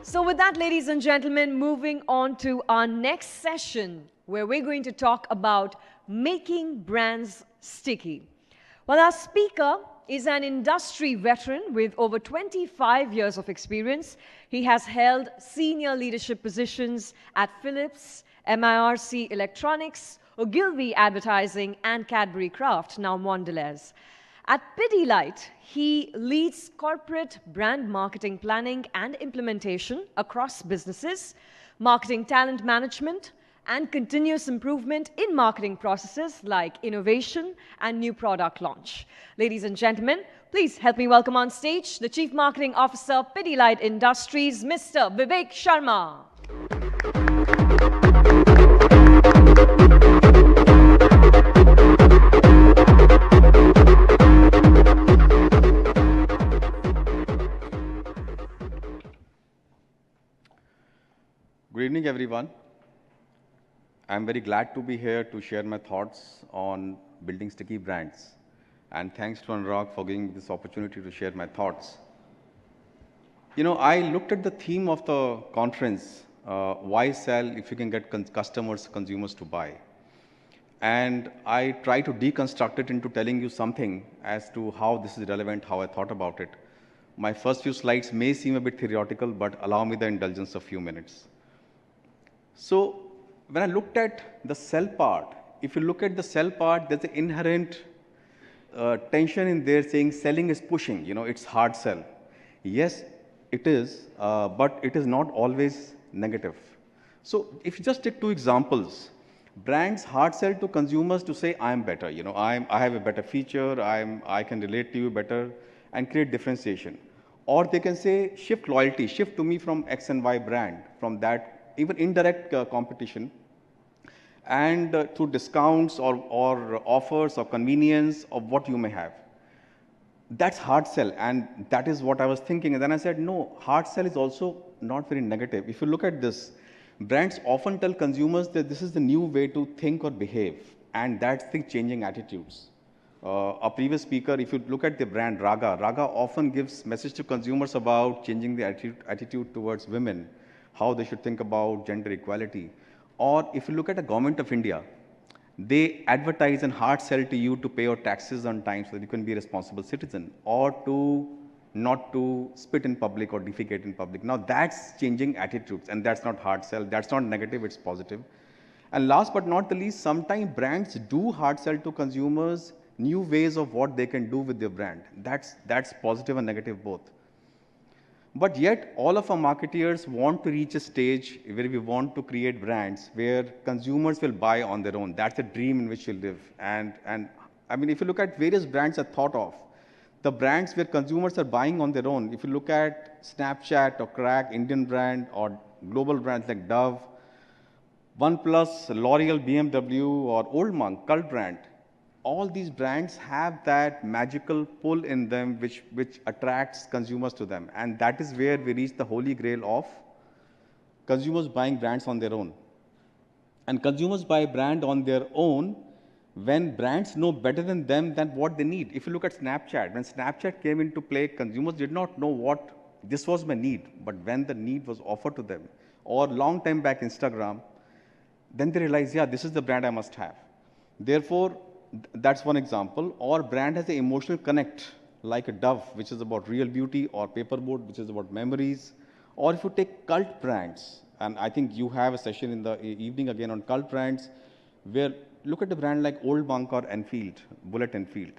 So with that, ladies and gentlemen, moving on to our next session, where we're going to talk about making brands sticky. Well, our speaker is an industry veteran with over 25 years of experience. He has held senior leadership positions at Philips, MIRC Electronics, Ogilvy Advertising, and Cadbury Kraft, now Mondelez. At Pidilite, he leads corporate brand marketing planning and implementation across businesses, marketing talent management, and continuous improvement in marketing processes like innovation and new product launch. Ladies and gentlemen, please help me welcome on stage the Chief Marketing Officer, Pidilite Industries, Mr. Vivek Sharma. Good evening, everyone. I'm very glad to be here to share my thoughts on building sticky brands. And thanks to Anurag for giving me this opportunity to share my thoughts. You know, I looked at the theme of the conference, why sell if you can get customers, consumers to buy. And I try to deconstruct it into telling you something as to how this is relevant, how I thought about it. My first few slides may seem a bit theoretical, but allow me the indulgence of a few minutes. So when I looked at the sell part, if you look at the sell part, there's an inherent tension in there saying selling is pushing, it's hard sell. Yes, it is, but it is not always negative. So if you just take two examples, brands hard sell to consumers to say, I'm better, I have a better feature, I can relate to you better and create differentiation. Or they can say, shift loyalty, shift to me from X and Y brand, from that even indirect competition, and through discounts or offers or convenience of what you may have. That's hard sell, and that is what I was thinking. And then I said, no, hard sell is also not very negative. If you look at this, brands often tell consumers that this is the new way to think or behave, and that's the changing attitudes. A previous speaker, if you look at the brand Raga often gives message to consumers about changing the attitude towards women, how they should think about gender equality. Or if you look at the government of India, they advertise and hard sell to you to pay your taxes on time so that you can be a responsible citizen, or to not to spit in public or defecate in public. Now that's changing attitudes, and that's not hard sell. That's not negative, it's positive. And last but not the least, sometimes brands do hard sell to consumers new ways of what they can do with their brand. That's positive and negative both. But yet, all of our marketeers want to reach a stage where we want to create brands where consumers will buy on their own. That's a dream in which we live. And I mean, if you look at various brands are thought of, the brands where consumers are buying on their own, if you look at Snapchat or Crack, Indian brand, or global brands like Dove, OnePlus, L'Oreal, BMW, or Old Monk, cult brand, all these brands have that magical pull in them which attracts consumers to them. And that is where we reach the holy grail of consumers buying brands on their own. And consumers buy brand on their own when brands know better than them than what they need. If you look at Snapchat, when Snapchat came into play, consumers did not know what this was my need. But when the need was offered to them, or long time back Instagram, then they realized, yeah, this is the brand I must have. Therefore, that's one example. Or brand has an emotional connect, like a Dove, which is about real beauty, or Paperboard, which is about memories. Or if you take cult brands, and I think you have a session in the evening again on cult brands, where look at a brand like Old Monk or Enfield, Bullet Enfield.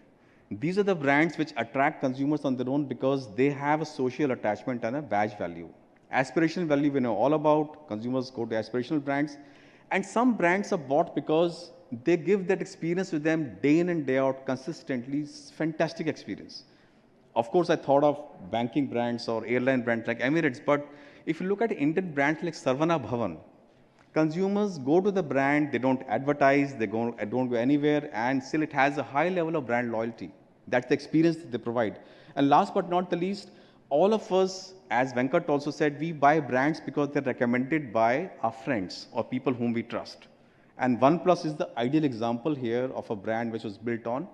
These are the brands which attract consumers on their own because they have a social attachment and a badge value. Aspirational value we know all about. Consumers go to aspirational brands. And some brands are bought because they give that experience with them day in and day out consistently. Fantastic experience. Of course, I thought of banking brands or airline brands like Emirates, but if you look at Indian brands like Sarvana Bhavan, consumers go to the brand, they don't advertise, they don't go anywhere, and still it has a high level of brand loyalty. That's the experience that they provide. And last but not the least, all of us, as Venkat also said, we buy brands because they're recommended by our friends or people whom we trust. And OnePlus is the ideal example here of a brand which was built on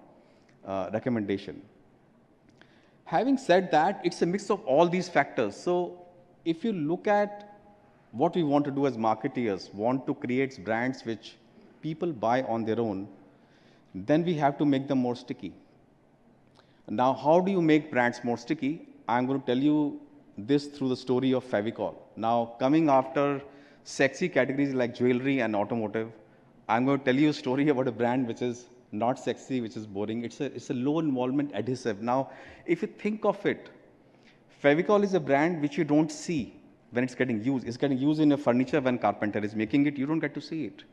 recommendation. Having said that, it's a mix of all these factors. So if you look at what we want to do as marketeers, want to create brands which people buy on their own, then we have to make them more sticky. Now, how do you make brands more sticky? I'm going to tell you this through the story of Fevicol. Now, coming after sexy categories like jewelry and automotive, I'm going to tell you a story about a brand which is not sexy, which is boring. It's a low involvement adhesive. Now, if you think of it, Fevicol is a brand which you don't see when it's getting used. It's getting used in a furniture when carpenter is making it. You don't get to see it.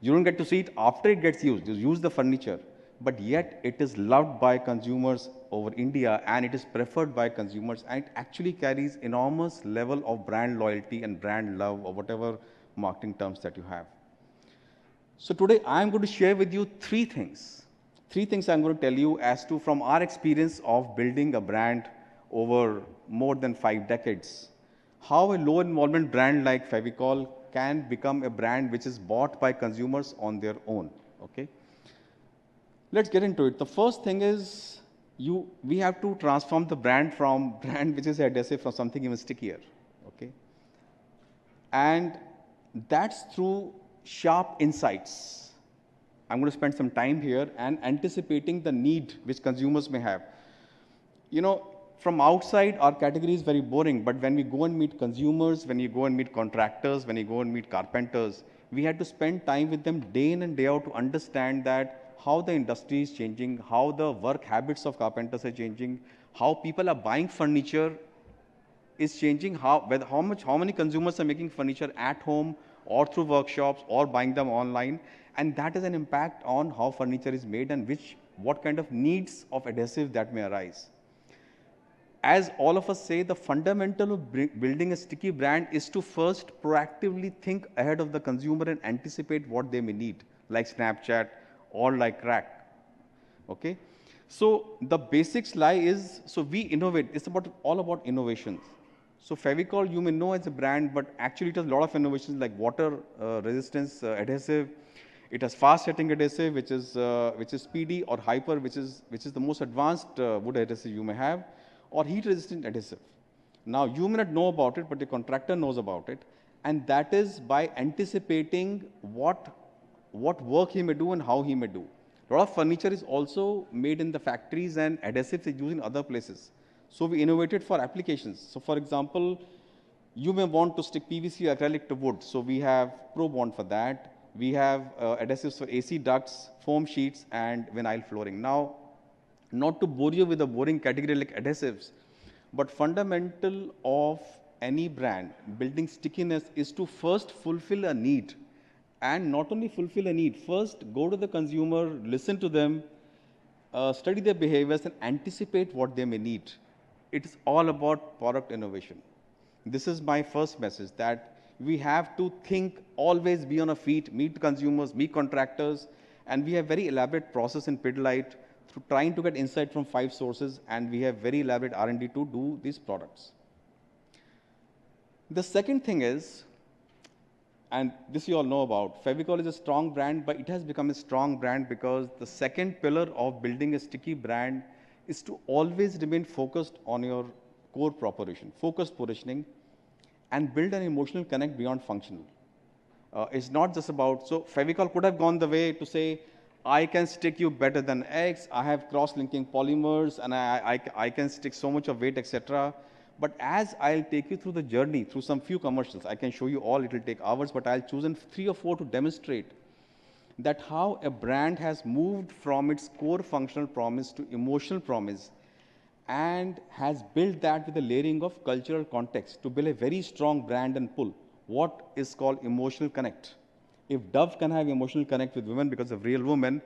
You don't get to see it after it gets used. You use the furniture. But yet it is loved by consumers over India and it is preferred by consumers and it actually carries enormous level of brand loyalty and brand love or whatever marketing terms that you have. So today I'm going to share with you three things. Three things I'm going to tell you as to from our experience of building a brand over more than 5 decades, how a low involvement brand like Fevicol can become a brand which is bought by consumers on their own. Okay? Let's get into it. The first thing is we have to transform the brand from brand which is adhesive from something even stickier. Okay? And that's through sharp insights. I'm going to spend some time here and anticipating the need which consumers may have. You know, from outside, our category is very boring, but when we go and meet consumers, when you go and meet contractors, when you go and meet carpenters, we had to spend time with them day in and day out to understand that how the industry is changing, how the work habits of carpenters are changing, how people are buying furniture is changing, how many consumers are making furniture at home or through workshops or buying them online, and that has an impact on how furniture is made and what kind of needs of adhesive that may arise. As all of us say, the fundamental of building a sticky brand is to first proactively think ahead of the consumer and anticipate what they may need, like Snapchat or like crack. Okay? So the basics lie is, so we innovate. It's all about innovations. So Fevicol, you may know as a brand, but actually it has a lot of innovations like water resistance adhesive. It has fast setting adhesive, which is PD or hyper, which is the most advanced wood adhesive you may have, or heat resistant adhesive. Now you may not know about it, but the contractor knows about it, and that is by anticipating what work he may do and how he may do. A lot of furniture is also made in the factories and adhesives is used in other places. So we innovated for applications. So for example, you may want to stick PVC or acrylic to wood. So we have Pro Bond for that. We have adhesives for AC ducts, foam sheets, and vinyl flooring. Now, not to bore you with a boring category like adhesives, but fundamental of any brand building stickiness is to first fulfill a need. And not only fulfill a need, first go to the consumer, listen to them, study their behaviors and anticipate what they may need. It's all about product innovation. This is my first message, that we have to think, always be on our feet, meet consumers, meet contractors, and we have very elaborate process in Pidilite through trying to get insight from 5 sources, and we have very elaborate R&D to do these products. The second thing is, and this you all know about, Fevicol is a strong brand, but it has become a strong brand because the second pillar of building a sticky brand is to always remain focused on your core proposition, focused positioning, and build an emotional connect beyond functional. It's not just about, so Fevicol could have gone the way to say, I can stick you better than X, I have cross-linking polymers, and I can stick so much of weight, etc. But as I'll take you through the journey, through some few commercials, I can show you all, it will take hours, but I'll choose 3 or 4 to demonstrate that how a brand has moved from its core functional promise to emotional promise and has built that with a layering of cultural context to build a very strong brand and pull, what is called emotional connect. If Dove can have emotional connect with women because of real women,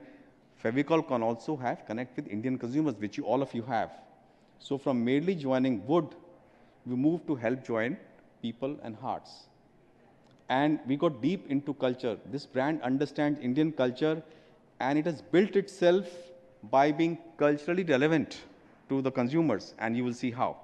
Fevicol can also have connect with Indian consumers, which all of you have. So from merely joining wood, we moved to help join people and hearts. And we got deep into culture. This brand understands Indian culture, and it has built itself by being culturally relevant to the consumers, and you will see how.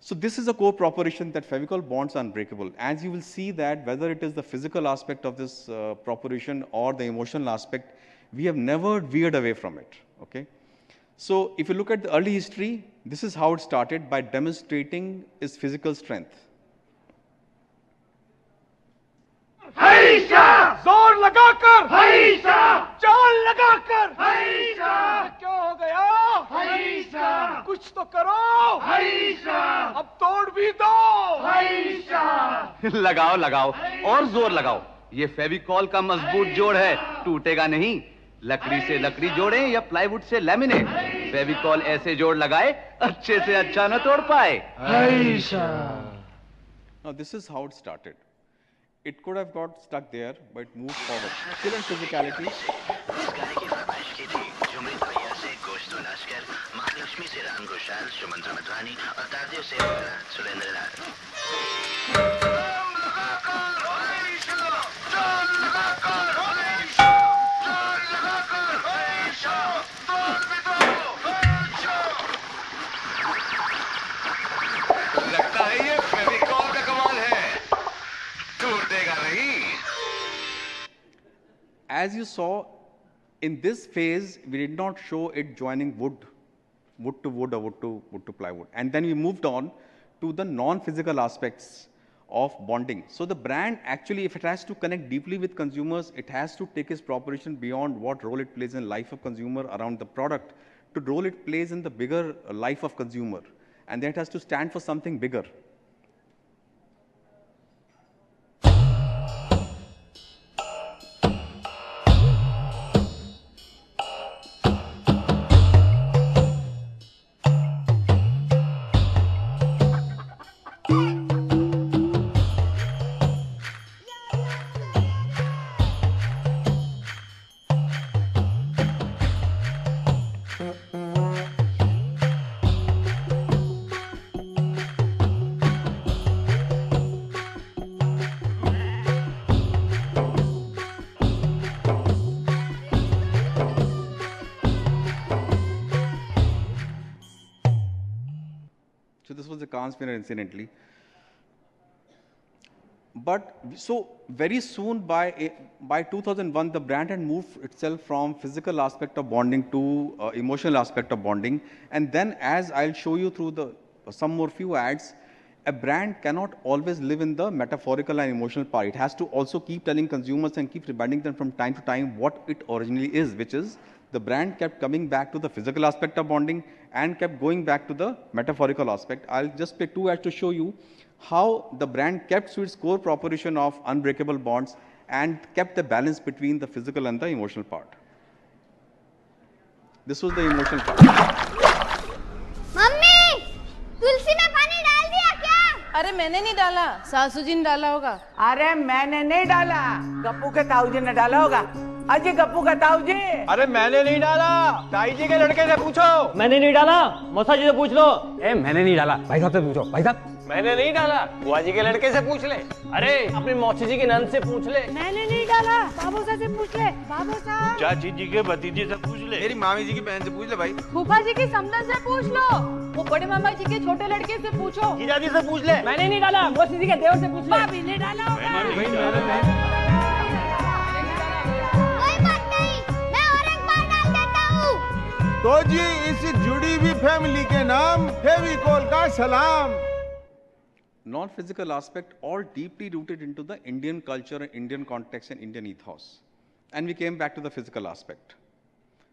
So this is a core proposition that Fevicol bonds are unbreakable. As you will see that whether it is the physical aspect of this proposition or the emotional aspect, we have never veered away from it. Okay? So if you look at the early history, this is how it started, by demonstrating its physical strength. हईशा, जोर लगाकर हईशा, चाल लगाकर हईशा, क्या हो गया हईशा, कुछ तो करो हईशा, अब तोड़ भी दो हईशा। लगाओ लगाओ और जोर लगाओ, ये फेविकॉल का मजबूत जोड़ है, टूटेगा नहीं। लकड़ी से लकड़ी जोड़े या प्लाईवुड से लैमिनेट, फेविकॉल ऐसे जोड़ लगाए अच्छे से अच्छा न तोड़ पाए। Now this is how it started. It could have got stuck there, but it moved forward. Still in physicality. इस गाने की फरमाइश की थी जुमरीत भैया से गोश्त लश्कर, महालक्ष्मी से राम घोषाल, सुमंत्र मधवानी और ताजियों से सुरेंद्र लाल। लगता है ये फेविकॉल का कमाल है, टूटेगा नहीं। As you saw, in this phase, we did not show it joining wood to wood or wood to plywood. And then we moved on to the non-physical aspects of bonding. So the brand actually, if it has to connect deeply with consumers, it has to take its proposition beyond what role it plays in life of consumer around the product to role it plays in the bigger life of consumer. And then it has to stand for something bigger. So this was a calm spinner incidentally. But so very soon by 2001, the brand had moved itself from physical aspect of bonding to emotional aspect of bonding. And then as I'll show you through some more few ads, a brand cannot always live in the metaphorical and emotional part. It has to also keep telling consumers and keep reminding them from time to time what it originally is, which is the brand kept coming back to the physical aspect of bonding and kept going back to the metaphorical aspect. I'll just play two ads to show you how the brand kept to its core proposition of unbreakable bonds and kept the balance between the physical and the emotional part. This was the emotional part. Mummy, तुलसी में पानी डाल दिया क्या? अरे मैंने नहीं डाला, सासू जी ने डाला होगा। अरे मैंने नहीं डाला, गप्पू के ताऊ जी ने डाला होगा। अजी गप्पू का ताऊ जी। अरे मैंने नहीं डाला, ताई जी के लड़के से पूछो। मैंने नहीं डाला, मौसा जी से पूछ लो। मैंने नहीं डाला, भाई साहब से पूछो। भाई साहब मैंने नहीं डाला, बुआ जी के लड़के से पूछ ले। अरे अपनी मौसी जी की नंद से पूछ ले। मैंने नहीं डाला, बाबू से पूछ ले। बाबू साहब, चाची जी के भतीजे से पूछ ले। मेरी मामी जी की बहन से पूछ ले भाई। फूफा जी की समधन से पूछ लो। वो बड़े मामा जी के छोटे लड़के से पूछो। जीजा जी से पूछ ले। मैंने नहीं डाला, मौसी जी के देवर से पूछ ले। भाभी ने डाला होगा। कोई बात नहीं, मैं और एक बार डाल देता हूँ। तो जी इस जुड़ी हुई फैमिली के नाम फेविकोल का सलाम। Non-physical aspect all deeply rooted into the Indian culture, Indian context and Indian ethos. And we came back to the physical aspect.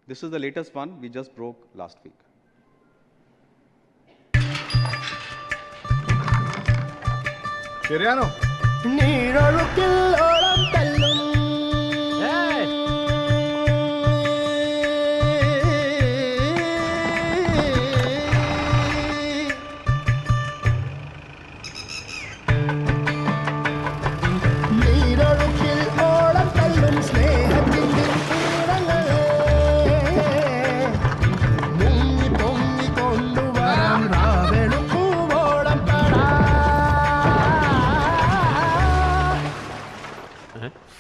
This is the latest one we just broke last week. Kiriano.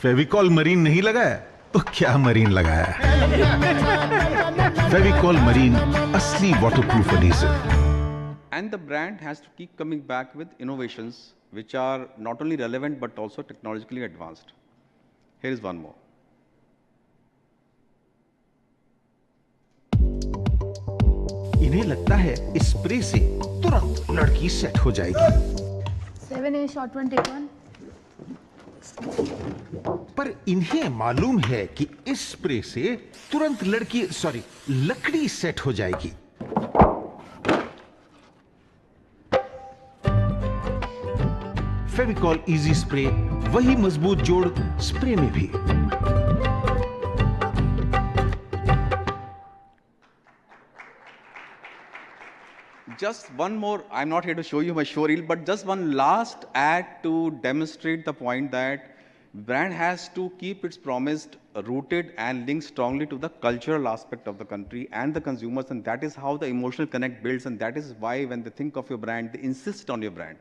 Fevicol marine नहीं लगाया तो क्या marine लगाया है। Fevicol marine असली waterproof adhesive. And the brand has to keep coming back with innovations which are not only relevant but also technologically advanced. Here is one more. इन्हें लगता है स्प्रे से तुरंत लड़की सेट हो जाएगी। 7A shot 1 take 1. पर इन्हें मालूम है कि इस स्प्रे से तुरंत लकड़ी सेट हो जाएगी। फेविकॉल इजी स्प्रे, वही मजबूत जोड़ स्प्रे में भी। Just one more, I'm not here to show you my show reel, but just one last ad to demonstrate the point that brand has to keep its promise rooted and linked strongly to the cultural aspect of the country and the consumers, and that is how the emotional connect builds, and that is why when they think of your brand, they insist on your brand.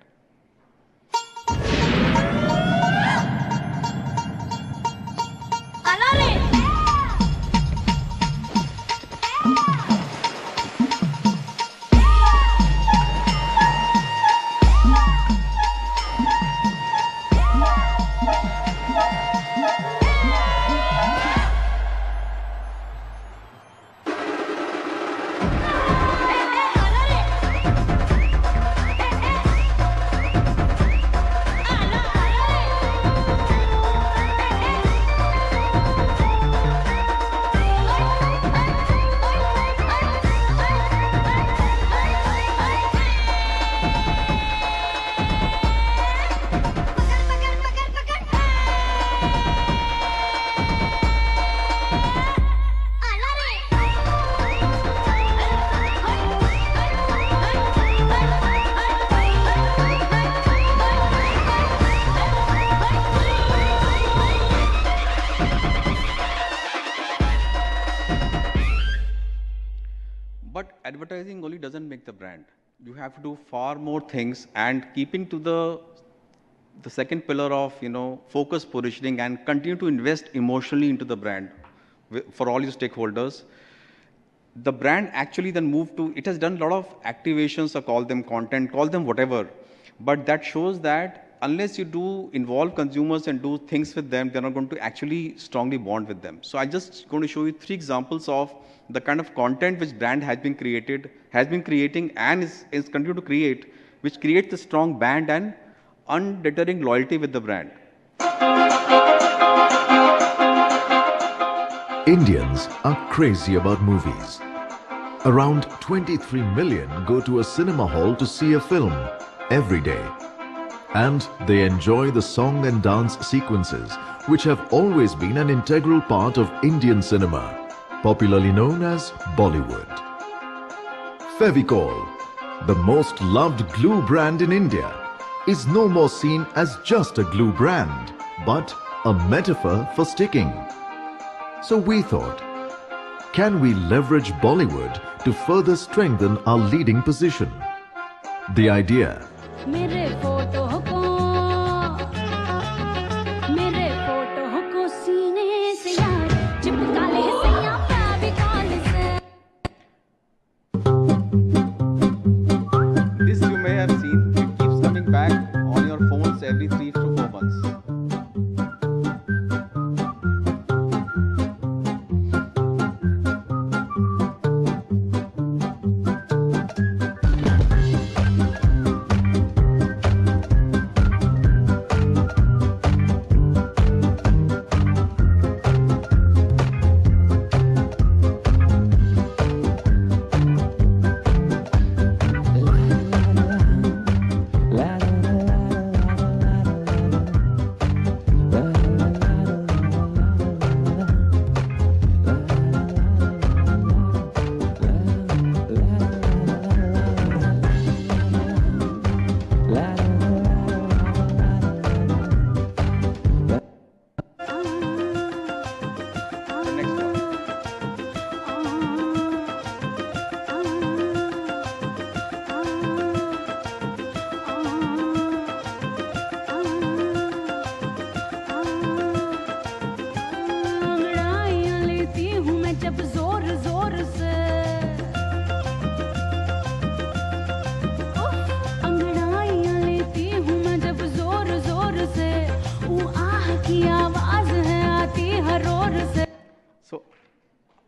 Advertising only doesn't make the brand. You have to do far more things, and keeping to the second pillar of focus positioning and continue to invest emotionally into the brand for all your stakeholders. The brand actually then moved to, it has done a lot of activations, or call them content, call them whatever, but that shows that unless you do involve consumers and do things with them, they're not going to actually strongly bond with them. So I'm just going to show you 3 examples of the kind of content which brand has been creating and is continue to create, which creates a strong band and undeterring loyalty with the brand. Indians are crazy about movies. Around 23 million go to a cinema hall to see a film every day. And they enjoy the song and dance sequences, which have always been an integral part of Indian cinema, popularly known as Bollywood. Fevicol, the most loved glue brand in India, is no more seen as just a glue brand, but a metaphor for sticking. So we thought, can we leverage Bollywood to further strengthen our leading position? The idea. This you may have seen, it keeps coming back on your phones every 3 to 4 months.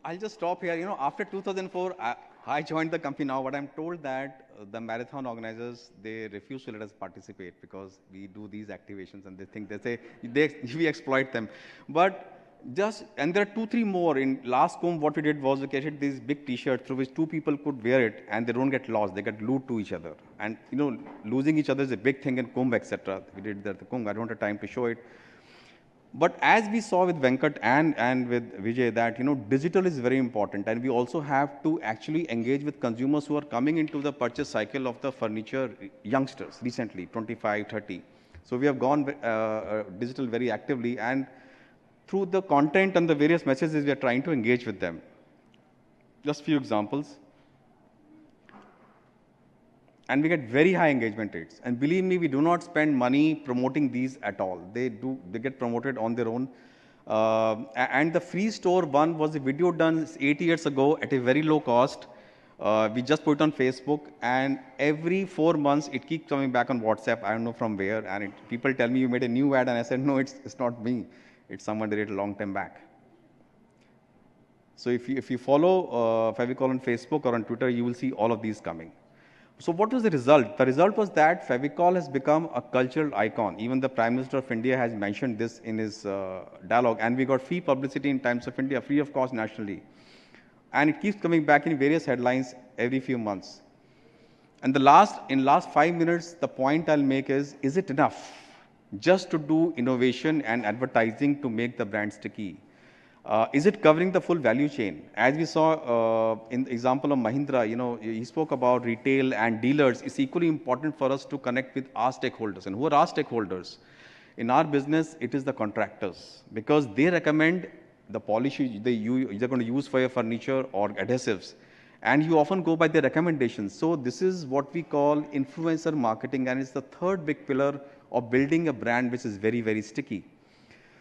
I'll just stop here. You know, after 2004, I joined the company now, but I'm told that the marathon organizers, they refuse to let us participate because we do these activations and they say, we exploit them. But and there are 2-3 more. In last comb, what we did was we created these big t-shirts through which 2 people could wear it and they don't get lost. They get glued to each other. And, you know, losing each other is a big thing in comb, etc. We did that at the comb. I don't have time to show it. But as we saw with Venkat and with Vijay that, you know, digital is very important, and we also have to actually engage with consumers who are coming into the purchase cycle of the furniture youngsters recently, 25, 30. So we have gone digital very actively, and through the content and the various messages, we are trying to engage with them. Just a few examples. And we get very high engagement rates. And believe me, we do not spend money promoting these at all. They get promoted on their own. And the free store one was a video done 8 years ago at a very low cost. We just put it on Facebook, and every 4 months it keeps coming back on WhatsApp. I don't know from where. And people tell me you made a new ad, and I said, no, it's not me. It's someone did it a long time back. So if you follow Fevicol on Facebook or on Twitter, you will see all of these coming. So what was the result? The result was that Fevicol has become a cultural icon. Even the Prime Minister of India has mentioned this in his dialogue. And we got free publicity in Times of India, free of cost nationally. And it keeps coming back in various headlines every few months. And in last 5 minutes, the point I'll make is it enough just to do innovation and advertising to make the brand sticky? Is it covering the full value chain? As we saw in the example of Mahindra, you know, he spoke about retail and dealers. It's equally important for us to connect with our stakeholders. And who are our stakeholders? In our business, it is the contractors, because they recommend the polish you're going to use for your furniture or adhesives. And you often go by their recommendations. So this is what we call influencer marketing, and it's the third big pillar of building a brand which is very, very sticky.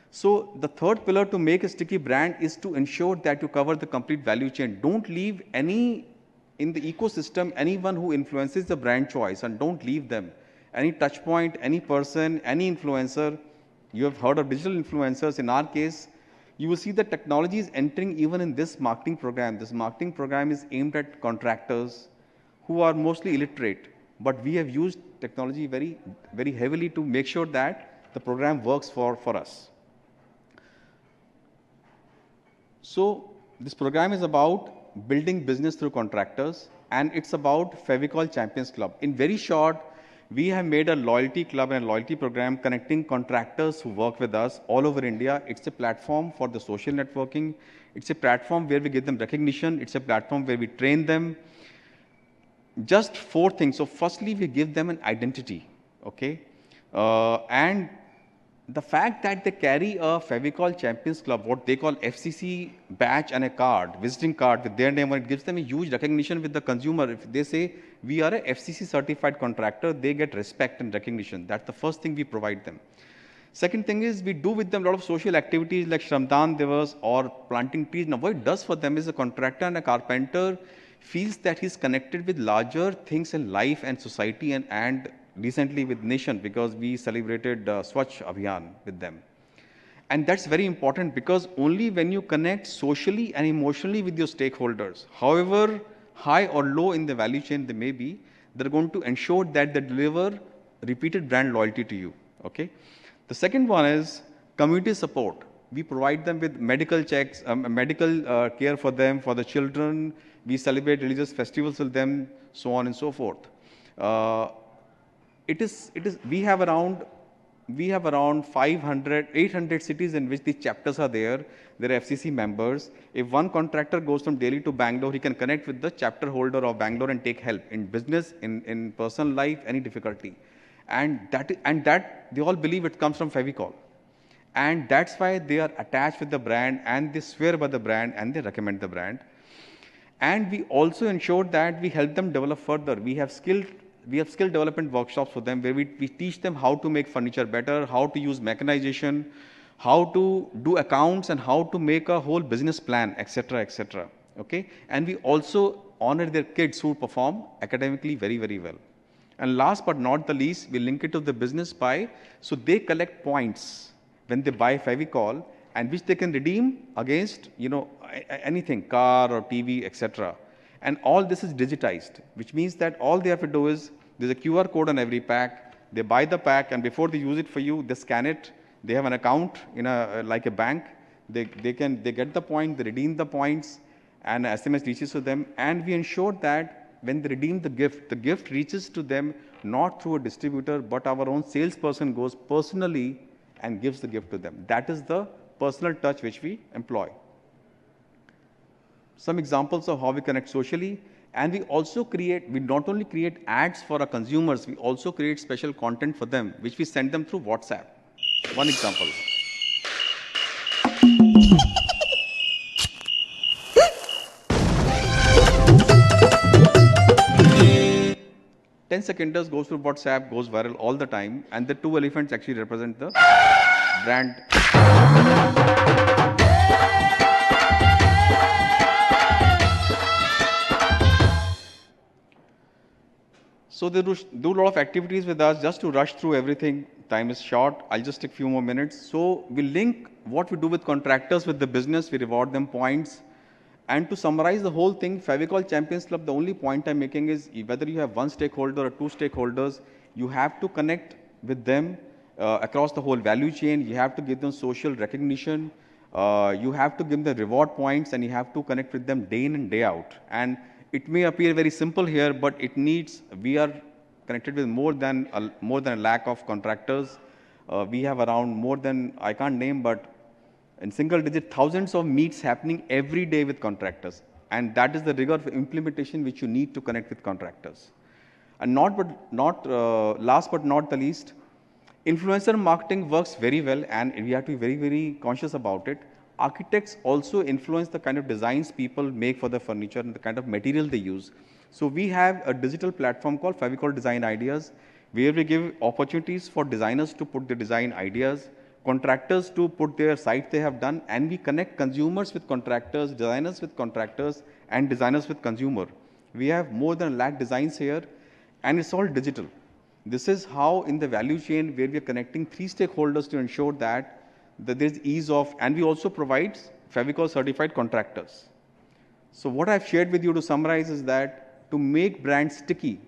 So the third pillar to make a sticky brand is to ensure that you cover the complete value chain. Don't leave in the ecosystem, anyone who influences the brand choice, and don't leave them. Any touch point, any person, any influencer. You have heard of digital influencers. In our case, you will see that technology is entering even in this marketing program. This marketing program is aimed at contractors who are mostly illiterate. But we have used technology very, very heavily to make sure that the program works for us. So this program is about building business through contractors, and it's about Fevicol Champions Club. In very short, we have made a loyalty club and a loyalty program connecting contractors who work with us all over India. It's a platform for the social networking. It's a platform where we give them recognition. It's a platform where we train them. Just 4 things. So firstly, we give them an identity, okay? And the fact that they carry a Fevicol Champions Club, what they call FCC badge and a card, visiting card with their name on it, gives them a huge recognition with the consumer. If they say, we are a FCC certified contractor, they get respect and recognition. That's the first thing we provide them. Second thing is, we do with them a lot of social activities like Shramdan Divas or planting trees. Now, what it does for them is a contractor and a carpenter feels that he's connected with larger things in life and society, and recently with nation, because we celebrated Swachh Abhiyan with them. And that's very important, because only when you connect socially and emotionally with your stakeholders, however high or low in the value chain they may be, they're going to ensure that they deliver repeated brand loyalty to you, okay? The second one is community support. We provide them with medical checks, medical care for them, for the children. We celebrate religious festivals with them, so on and so forth. We have around 500, 800 cities in which these chapters are there. They're FCC members. If one contractor goes from Delhi to Bangalore, he can connect with the chapter holder of Bangalore and take help in business, in personal life, any difficulty. And that they all believe it comes from Fevicol. And that's why they are attached with the brand, and they swear by the brand, and they recommend the brand. And we also ensure that we help them develop further. We have skill development workshops for them, where we teach them how to make furniture better, how to use mechanization, how to do accounts, and how to make a whole business plan, etc., etc. Okay? And we also honor their kids who perform academically very, very well. And last but not the least, we link it to the business buy, so they collect points when they buy Fevicol, and which they can redeem against, anything, car or TV, etc. And all this is digitized, which means that all they have to do is, there's a QR code on every pack. They buy the pack, and before they use it for you, they scan it. They have an account in like a bank. They get the point, they redeem the points, and SMS reaches to them. And we ensure that when they redeem the gift reaches to them not through a distributor, but our own salesperson goes personally and gives the gift to them. That is the personal touch which we employ. Some examples of how we connect socially. And we also we not only create ads for our consumers, we also create special content for them, which we send them through WhatsApp. One example. Ten-seconders goes through WhatsApp, goes viral all the time, and the two elephants actually represent the brand. So they do a lot of activities with us. Just to rush through everything, time is short. I'll just take a few more minutes. So we link what we do with contractors with the business. We reward them points. And to summarize the whole thing, Fevicol Champions Club, the only point I'm making is whether you have one stakeholder or two stakeholders, you have to connect with them across the whole value chain. You have to give them social recognition. You have to give them reward points, and you have to connect with them day in and day out. And it may appear very simple here, but it needs, we are connected with more than a lakh of contractors. We have around more than, I can't name, but in single digit, thousands of meets happening every day with contractors. And that is the rigor of implementation which you need to connect with contractors. And last but not the least, influencer marketing works very well, and we have to be very, very conscious about it. Architects also influence the kind of designs people make for the furniture and the kind of material they use. So we have a digital platform called Fevicol Design Ideas, where we give opportunities for designers to put their design ideas, contractors to put their site they have done, and we connect consumers with contractors, designers with contractors, and designers with consumer. We have more than a lakh designs here, and it's all digital. This is how in the value chain where we are connecting three stakeholders to ensure that there's ease of, and we also provide Fevicol certified contractors. So what I've shared with you to summarize is that to make brands sticky,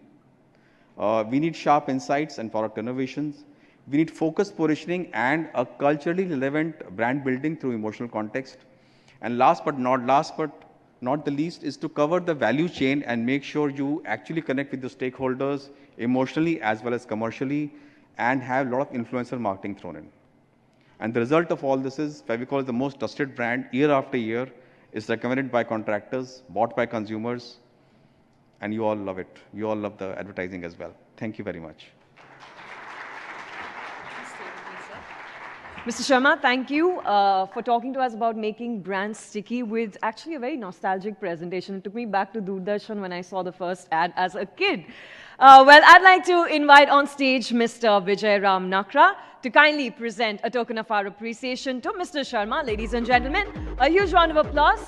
we need sharp insights and product innovations. We need focused positioning and a culturally relevant brand building through emotional context. And last but not the least is to cover the value chain and make sure you actually connect with the stakeholders emotionally as well as commercially, and have a lot of influencer marketing thrown in. And the result of all this is Fevicol is the most trusted brand year after year, is recommended by contractors, bought by consumers, and you all love it. You all love the advertising as well. Thank you very much. Mr. Sharma, thank you for talking to us about making brands sticky with actually a very nostalgic presentation. It took me back to Doordarshan when I saw the first ad as a kid. Well, I'd like to invite on stage Mr. Vijay Ram Nakra to kindly present a token of our appreciation to Mr. Sharma. Ladies and gentlemen, a huge round of applause.